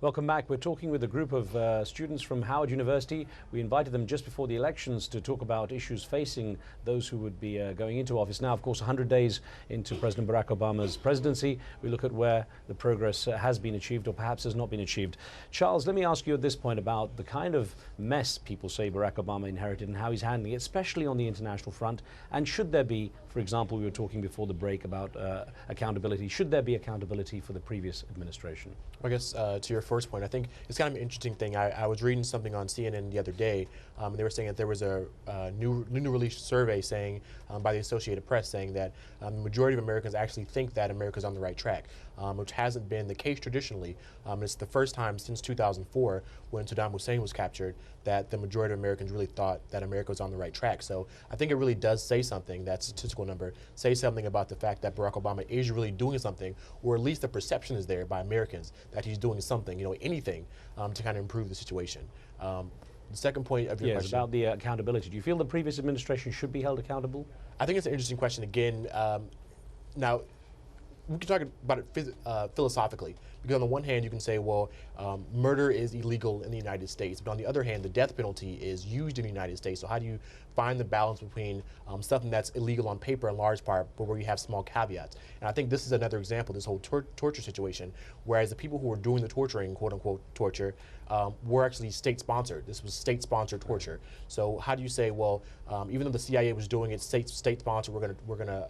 Welcome back. We're talking with a group of students from Howard University. We invited them just before the elections to talk about issues facing those who would be going into office. Now, of course, 100 days into President Barack Obama's presidency, we look at where the progress has been achieved or perhaps has not been achieved. Charles, let me ask you at this point about the kind of mess people say Barack Obama inherited and how he's handling it, especially on the international front. And should there be, for example, we were talking before the break about accountability, should there be accountability for the previous administration? I guess to your first point, I think it's kind of an interesting thing. I was reading something on CNN the other day, and they were saying that there was a new released survey saying by the Associated Press saying that the majority of Americans actually think that America's on the right track, which hasn't been the case traditionally. It's the first time since 2004, when Saddam Hussein was captured, that the majority of Americans really thought that America was on the right track. So I think it really does say something, that statistical number, say something about the fact that Barack Obama is really doing something, or at least the perception is there by Americans that he's doing something, anything to kind of improve the situation. The second point of your question. About the accountability. Do you feel the previous administration should be held accountable? I think it's an interesting question again. Now, we can talk about it philosophically, because on the one hand you can say, well, murder is illegal in the United States, but on the other hand the death penalty is used in the United States. So how do you find the balance between something that's illegal on paper in large part, but where you have small caveats? And I think this is another example, this whole torture situation, whereas the people who were doing the torturing, quote unquote torture, were actually state-sponsored. This was state-sponsored torture. So how do you say, well, even though the CIA was doing it state-sponsored, we're gonna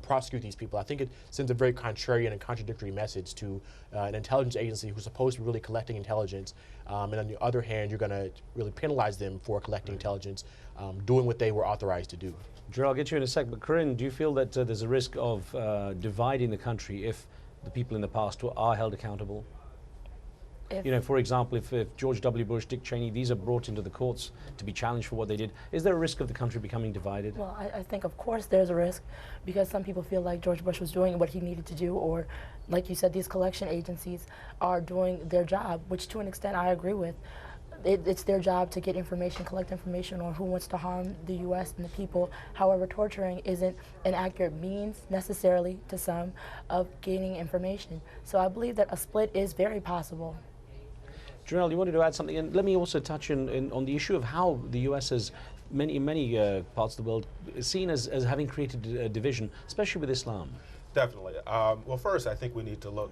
prosecute these people? I think it sends a very contrarian and contradictory message to an intelligence agency who's supposed to be really collecting intelligence, and on the other hand, you're going to really penalize them for collecting intelligence, doing what they were authorized to do. Drew, I'll get you in a sec, but Corinne, do you feel that there's a risk of dividing the country if the people in the past are held accountable? For example, if George W. Bush, Dick Cheney, these are brought into the courts to be challenged for what they did, is there a risk of the country becoming divided? Well, I think, of course, there's a risk, because some people feel like George Bush was doing what he needed to do, or, like you said, these collection agencies are doing their job, which to an extent I agree with. It's their job to get information, collect information on who wants to harm the U.S. and the people. However, torturing isn't an accurate means, necessarily, to some, of gaining information. So I believe that a split is very possible. Janelle, you wanted to add something, and let me also touch on the issue of how the U.S. has, in many parts of the world, is seen as having created a division, especially with Islam. Definitely. Well, first, I think we need to look,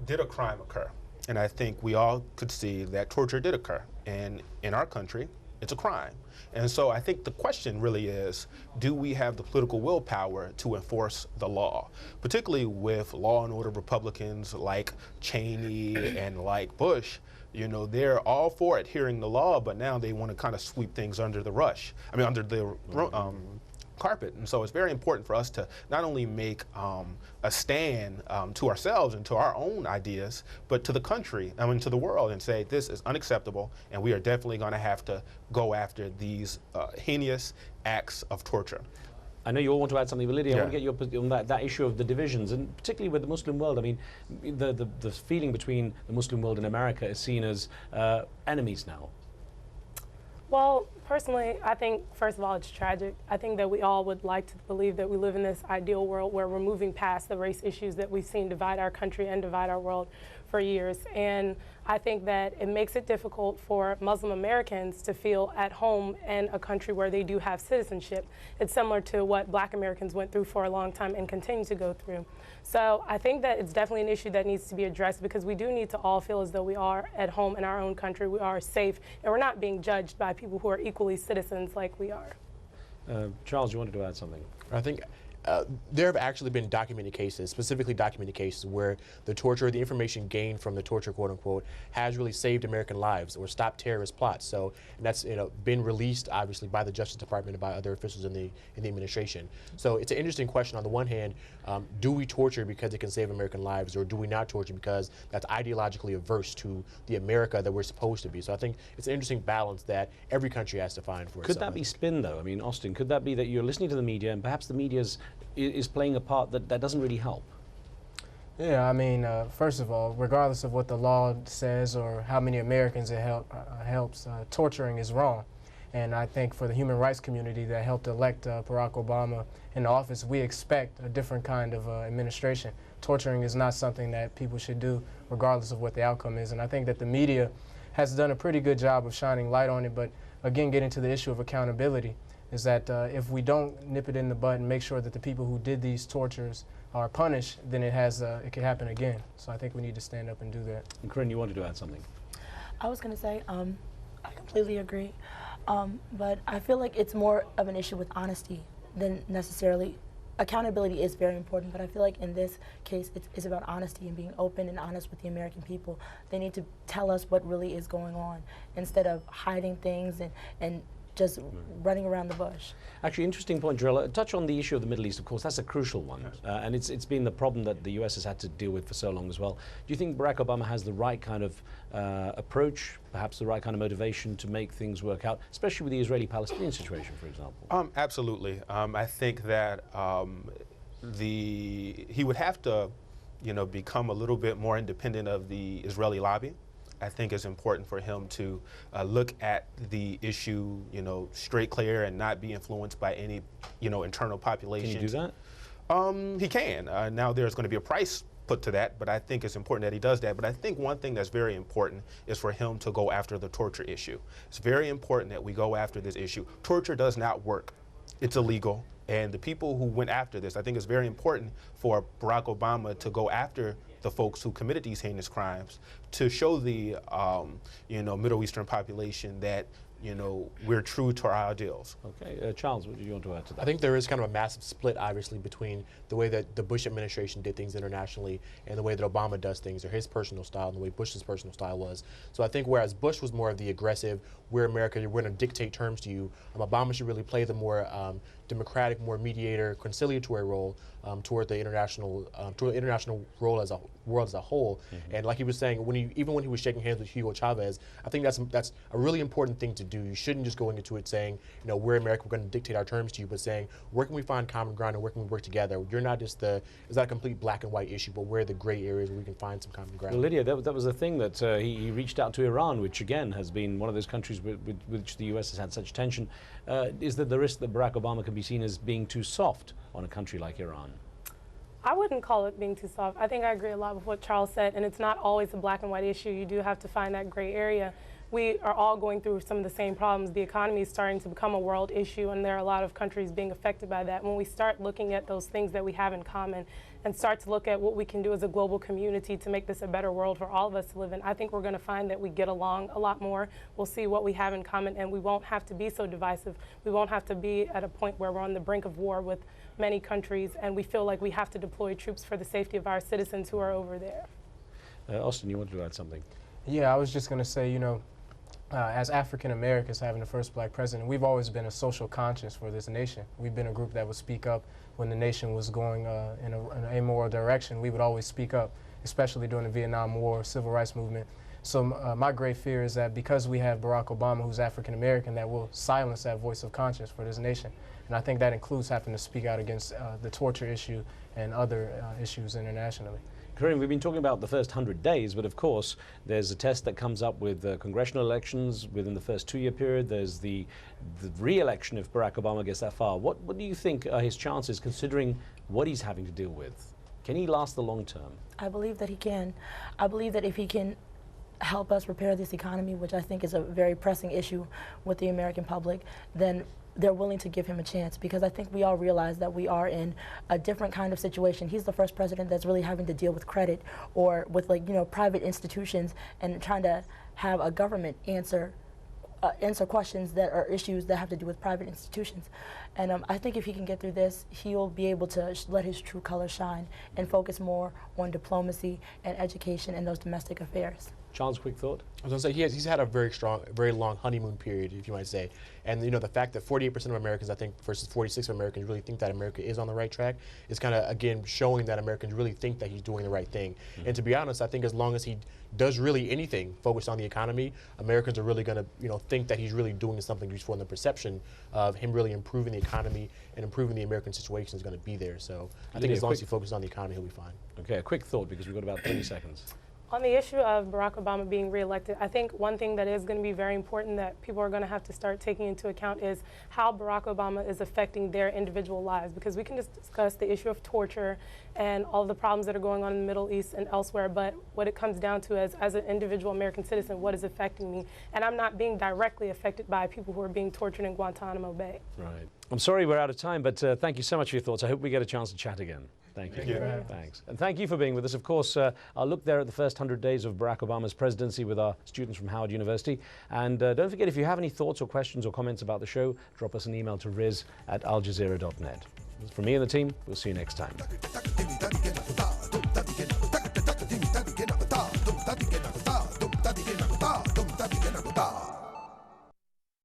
did a crime occur? And I think we all could see that torture did occur. And in our country, it's a crime. And so I think the question really is, do we have the political willpower to enforce the law? Particularly with law and order Republicans like Cheney and like Bush. They're all for adhering the law, but now they want to kind of sweep things under the under the carpet. And so it's very important for us to not only make a stand to ourselves and to our own ideas, but to the country, to the world, and say this is unacceptable, and we are definitely going to have to go after these heinous acts of torture. I know you all want to add something, but Lydia, I want to get your position on that issue of the divisions, and particularly with the Muslim world. I mean, the feeling between the Muslim world and America is seen as enemies now. Well, personally, I think, first of all, it's tragic. I think that we all would like to believe that we live in this ideal world where we're moving past the race issues that we've seen divide our country and divide our world for years. And I think that it makes it difficult for Muslim Americans to feel at home in a country where they do have citizenship. It's similar to what Black Americans went through for a long time and continue to go through. So I think that it's definitely an issue that needs to be addressed, because we do need to all feel as though we are at home in our own country, we are safe, and we're not being judged by people who are equally citizens like we are. Charles, you wanted to add something? I think there have actually been documented cases, specifically documented cases, where the torture, the information gained from the torture, quote unquote, has really saved American lives or stopped terrorist plots. So, and that's been released obviously by the Justice Department and by other officials in the administration. So it's an interesting question. On the one hand, do we torture because it can save American lives, or do we not torture because that's ideologically averse to the America that we're supposed to be? So I think it's an interesting balance that every country has to find for itself. Could that be spin, though? I mean, Austin, could that be that you're listening to the media and perhaps the media's is playing a part that doesn't really help? Yeah, I mean, first of all, regardless of what the law says or how many Americans it helps, torturing is wrong. And I think for the human rights community that helped elect Barack Obama in office, we expect a different kind of administration. Torturing is not something that people should do regardless of what the outcome is. And I think that the media has done a pretty good job of shining light on it. But again, getting to the issue of accountability is that if we don't nip it in the bud and make sure that the people who did these tortures are punished, then it can happen again. So I think we need to stand up and do that. And Corinne, you wanted to add something? I was going to say, I completely agree. But I feel like it's more of an issue with honesty than necessarily. Accountability is very important, but I feel like in this case it's about honesty and being open and honest with the American people. They need to tell us what really is going on instead of hiding things and just running around the bush. Actually, interesting point, Jarrell. Touch on the issue of the Middle East, of course. That's a crucial one. And it's been the problem that the US has had to deal with for so long as well. Do you think Barack Obama has the right kind of approach, perhaps the right kind of motivation to make things work out, especially with the Israeli-Palestinian situation, for example? Absolutely. I think that he would have to, become a little bit more independent of the Israeli lobby. I think it's important for him to look at the issue, straight clear and not be influenced by any, internal population. Can you do that? He can. Now there's going to be a price put to that, but I think it's important that he does that. But I think one thing that's very important is for him to go after the torture issue. It's very important that we go after this issue. Torture does not work. It's illegal. And the people who went after this, I think it's very important for Barack Obama to go after the folks who committed these heinous crimes, to show the Middle Eastern population that we're true to our ideals. Okay, Charles, what do you want to add to that? I think there is kind of a massive split, obviously, between the way that the Bush administration did things internationally and the way that Obama does things, or his personal style and the way Bush's personal style was. So I think whereas Bush was more of the aggressive, we're America, we're going to dictate terms to you, Obama should really play the more democratic, more mediator, conciliatory role toward the international role as a world as a whole. And like he was saying, even when he was shaking hands with Hugo Chavez, I think that's a really important thing to do. You shouldn't just go into it saying, we're America, we're going to dictate our terms to you, but saying, where can we find common ground and where can we work together? You're not just it's not a complete black and white issue, but where are the gray areas where we can find some common ground? Well, Lydia, that was the thing that he reached out to Iran, which again has been one of those countries with which the US has had such tension. Is there the risk that Barack Obama can be seen as being too soft on a country like Iran? I wouldn't call it being too soft. I think I agree a lot with what Charles said, and it's not always a black and white issue. You do have to find that gray area. We are all going through some of the same problems. The economy is starting to become a world issue, and there are a lot of countries being affected by that. When we start looking at those things that we have in common and start to look at what we can do as a global community to make this a better world for all of us to live in, I think we're going to find that we get along a lot more. We'll see what we have in common, and we won't have to be so divisive. We won't have to be at a point where we're on the brink of war with many countries, and we feel like we have to deploy troops for the safety of our citizens who are over there. Austin, you wanted to add something? Yeah, I was just going to say, as African Americans having the first black president, we've always been a social conscience for this nation. We've been a group that would speak up when the nation was going in an amoral direction. We would always speak up, especially during the Vietnam War, civil rights movement. So my great fear is that because we have Barack Obama, who's African American, that will silence that voice of conscience for this nation. And I think that includes having to speak out against the torture issue and other issues internationally. Corinne, we've been talking about the first 100 days, but of course there's a test that comes up with congressional elections within the first 2-year period. There's the re-election if Barack Obama gets that far. What do you think are his chances, considering what he's having to deal with? Can he last the long term? I believe that he can. I believe that if he can help us repair this economy, which I think is a very pressing issue with the American public, then they're willing to give him a chance, because I think we all realize that we are in a different kind of situation. He's the first president that's really having to deal with credit or with private institutions and trying to have a government answer questions that are issues that have to do with private institutions. And I think if he can get through this, he'll be able to let his true colors shine and focus more on diplomacy and education and those domestic affairs. Charles, quick thought? I was going to say, he's had a very long honeymoon period, if you might say. And the fact that 48% of Americans, I think, versus 46% of Americans really think that America is on the right track is kind of, again, showing that Americans really think that he's doing the right thing. And to be honest, I think as long as he does really anything focused on the economy, Americans are really going to, think that he's really doing something useful, and the perception of him really improving the economy and improving the American situation is going to be there. So I think as long as he focuses on the economy, he'll be fine. Okay, a quick thought, because we've got about 30 seconds. On the issue of Barack Obama being reelected, I think one thing that is going to be very important that people are going to have to start taking into account is how Barack Obama is affecting their individual lives, because we can just discuss the issue of torture and all the problems that are going on in the Middle East and elsewhere, but what it comes down to is, as an individual American citizen, what is affecting me? And I'm not being directly affected by people who are being tortured in Guantanamo Bay. Right. I'm sorry we're out of time, but thank you so much for your thoughts. I hope we get a chance to chat again. Thank you. Thanks. And thank you for being with us. Of course, I'll look there at the first 100 days of Barack Obama's presidency with our students from Howard University. And don't forget, if you have any thoughts or questions or comments about the show, drop us an email to riz@aljazeera.net. From me and the team, we'll see you next time.